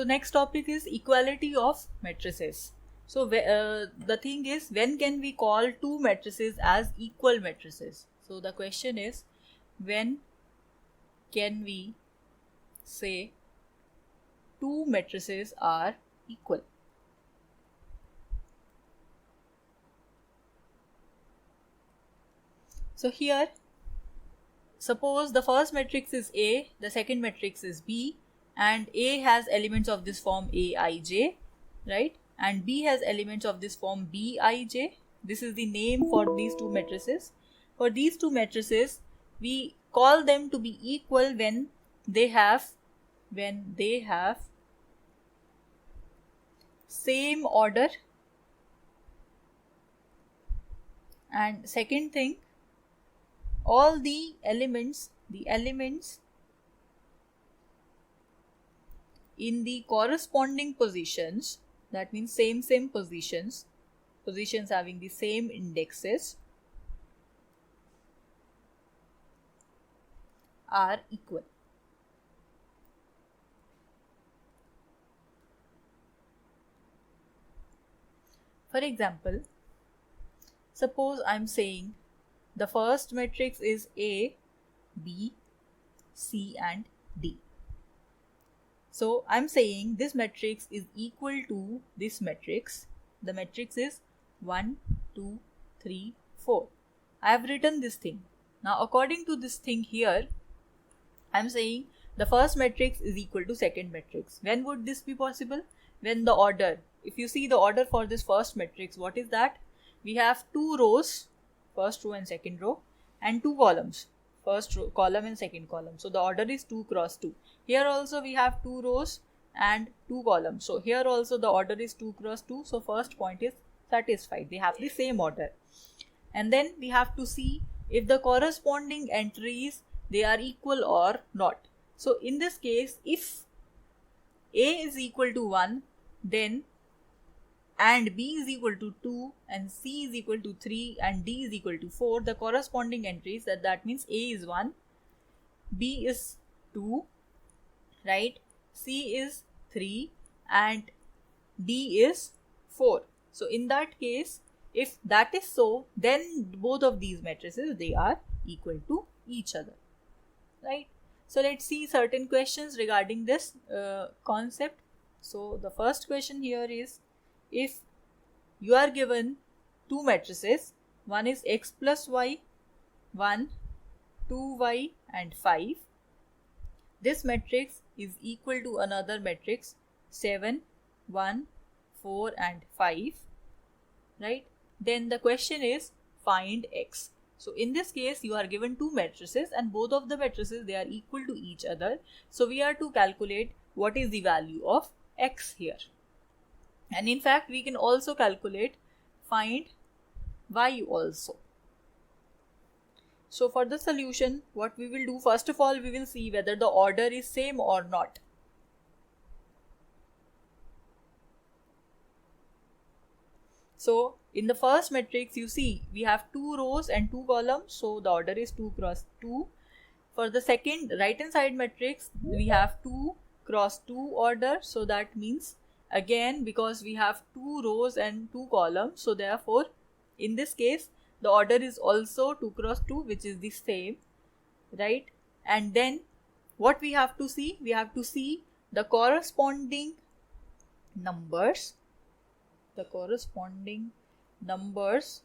So next topic is equality of matrices. So the thing is, when can we call two matrices as equal matrices? So the question is, when can we say two matrices are equal? So here, suppose the first matrix is A, the second matrix is B, and A has elements of this form Aij, right? And B has elements of this form Bij. This is the name for these two matrices. For these two matrices, we call them to be equal when they have same order. And second thing, all the elements in the corresponding positions, that means same positions having the same indexes, are equal. For example, suppose I'm saying the first matrix is A, B, C and D. So I'm saying this matrix is equal to this matrix. The matrix is 1, 2, 3, 4. I have written this thing. Now according to this thing here, I'm saying the first matrix is equal to second matrix. When would this be possible? When the order, if you see the order for this first matrix, what is that? We have two rows, first row and second row, and two columns, first row, column and second column. So the order is 2 cross 2. Here also we have two rows and two columns. So here also the order is 2 cross 2. So first point is satisfied. They have the same order. And then we have to see if the corresponding entries, they are equal or not. So in this case, if A is equal to 1, then and B is equal to 2 and C is equal to 3 and D is equal to 4, the corresponding entries, that means A is 1, B is 2, right, C is 3 and D is 4. So in that case, if that is so, then both of these matrices, they are equal to each other, right? So let's see certain questions regarding this concept. So the first question here is, if you are given two matrices, one is x plus y, 1, 2y and 5. This matrix is equal to another matrix 7, 1, 4 and 5, right? Then the question is, find x. So in this case, you are given two matrices and both of the matrices, they are equal to each other. So we are to calculate what is the value of x here. And in fact, we can also calculate, find y also. So for the solution, what we will do, first of all, we will see whether the order is same or not. So in the first matrix, you see we have two rows and two columns. So the order is 2 cross 2. For the second right hand side matrix, we have 2 cross 2 order. So that means, again, because we have two rows and two columns, so therefore in this case the order is also 2 cross 2, which is the same, right? And then what we have to see, we have to see the corresponding numbers. The corresponding numbers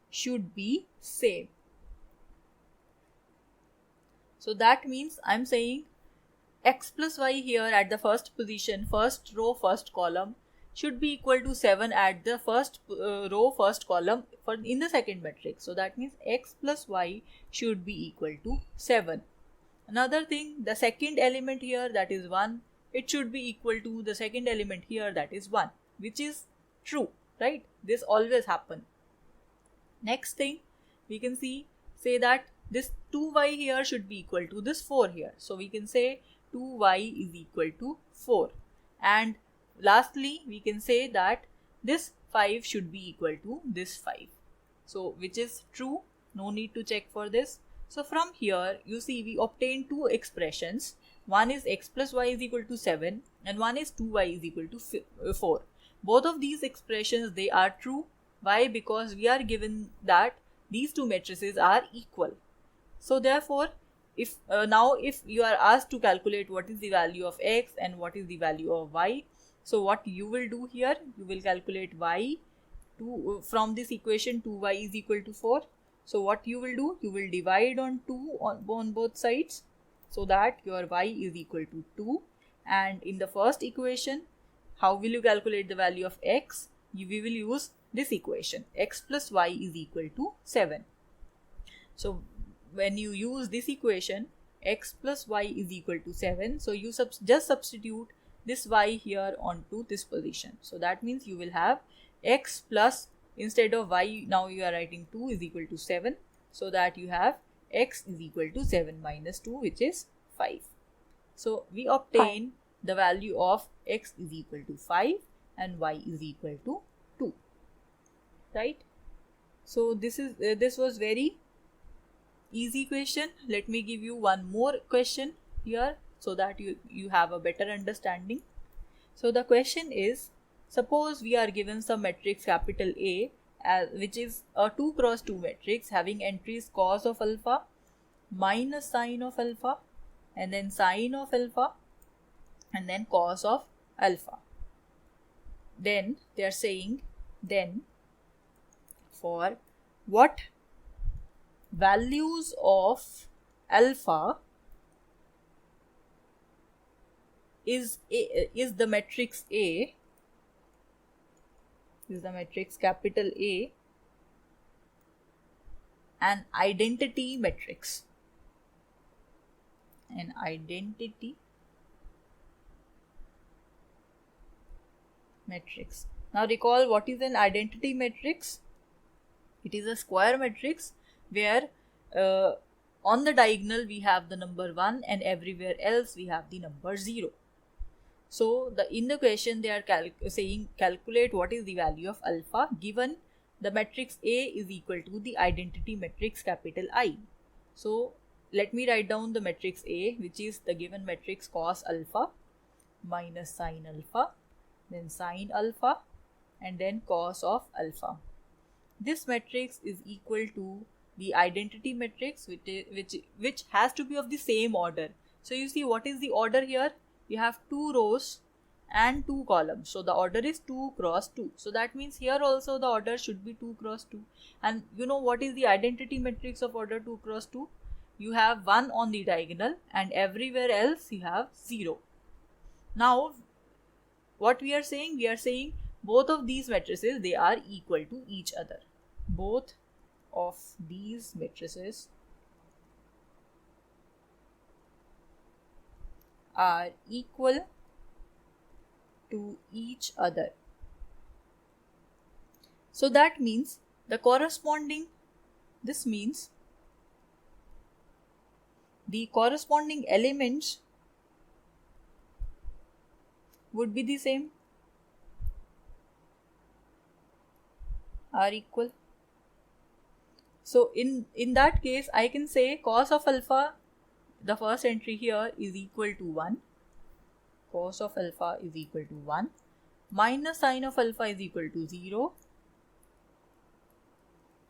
should be same. So that means I'm saying x plus y here at the first position, first row, first column, should be equal to 7 at the first row, first column in the second matrix. So that means x plus y should be equal to 7. Another thing, the second element here, that is 1, it should be equal to the second element here, that is 1, which is true, right? This always happen. Next thing, we can say that this 2y here should be equal to this 4 here. So we can say 2y is equal to 4. And lastly, we can say that this 5 should be equal to this 5. So which is true, no need to check for this. So from here, you see we obtain two expressions. one is x plus y is equal to 7 and one is 2y is equal to 4. Both of these expressions, they are true. Why? Because we are given that these two matrices are equal. So therefore, if you are asked to calculate what is the value of x and what is the value of y, so what you will do here, you will calculate y from this equation. 2y is equal to 4. So what you will do, you will divide on 2 on both sides, so that your y is equal to 2. And in the first equation, how will you calculate the value of x? We will use this equation, x plus y is equal to 7. So when you use this equation, x plus y is equal to 7, so you just substitute this y here onto this position. So that means you will have x plus, instead of y, now you are writing 2 is equal to 7, so that you have x is equal to 7 minus 2, which is 5. So we obtain the value of x is equal to 5 and y is equal to 2, right? So this was very easy question. Let me give you one more question here so that you have a better understanding. So the question is, suppose we are given some matrix capital A, which is a 2 cross 2 matrix having entries cos of alpha, minus sine of alpha, and then sine of alpha, and then cos of alpha. Then they are saying, then for what values of alpha is the matrix A, is the matrix capital A an identity matrix? An identity matrix. Now recall, what is an identity matrix? It is a square matrix where on the diagonal we have the number 1 and everywhere else we have the number 0. So in the question they are saying calculate what is the value of alpha given the matrix A is equal to the identity matrix capital I. So let me write down the matrix A, which is the given matrix cos alpha minus sine alpha, then sine alpha, and then cos of alpha. This matrix is equal to the identity matrix, which has to be of the same order. So you see, what is the order here? You have 2 rows and 2 columns. So the order is 2 cross 2. So that means here also the order should be 2 cross 2. And you know what is the identity matrix of order 2 cross 2? You have 1 on the diagonal and everywhere else you have 0. Now what we are saying? We are saying both of these matrices, they are equal to each other. Both of these matrices are equal to each other. So that means this means the corresponding elements would be the same, are equal. So in that case, I can say cos of alpha, the first entry here, is equal to 1. Cos of alpha is equal to 1. Minus sine of alpha is equal to 0.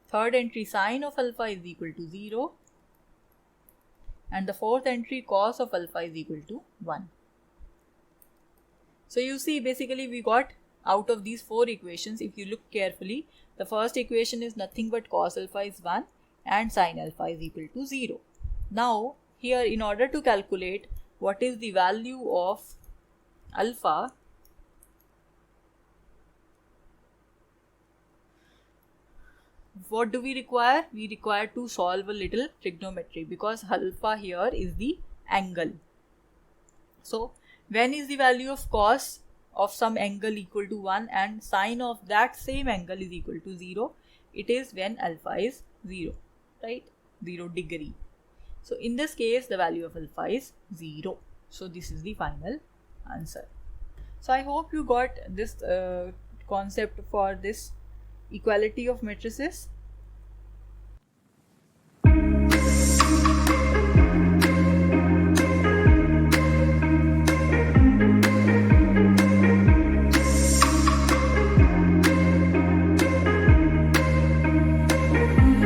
Third entry, sine of alpha is equal to 0. And the fourth entry, cos of alpha is equal to 1. So you see, basically we got out of these 4 equations, if you look carefully, the first equation is nothing but cos alpha is 1 and sine alpha is equal to 0. Now here, in order to calculate what is the value of alpha, what do we require? We require to solve a little trigonometry, because alpha here is the angle. So when is the value of cos of some angle equal to 1 and sine of that same angle is equal to 0? It is when alpha is 0, right? 0 degree. So in this case, the value of alpha is 0. So this is the final answer. So I hope you got this concept for this equality of matrices.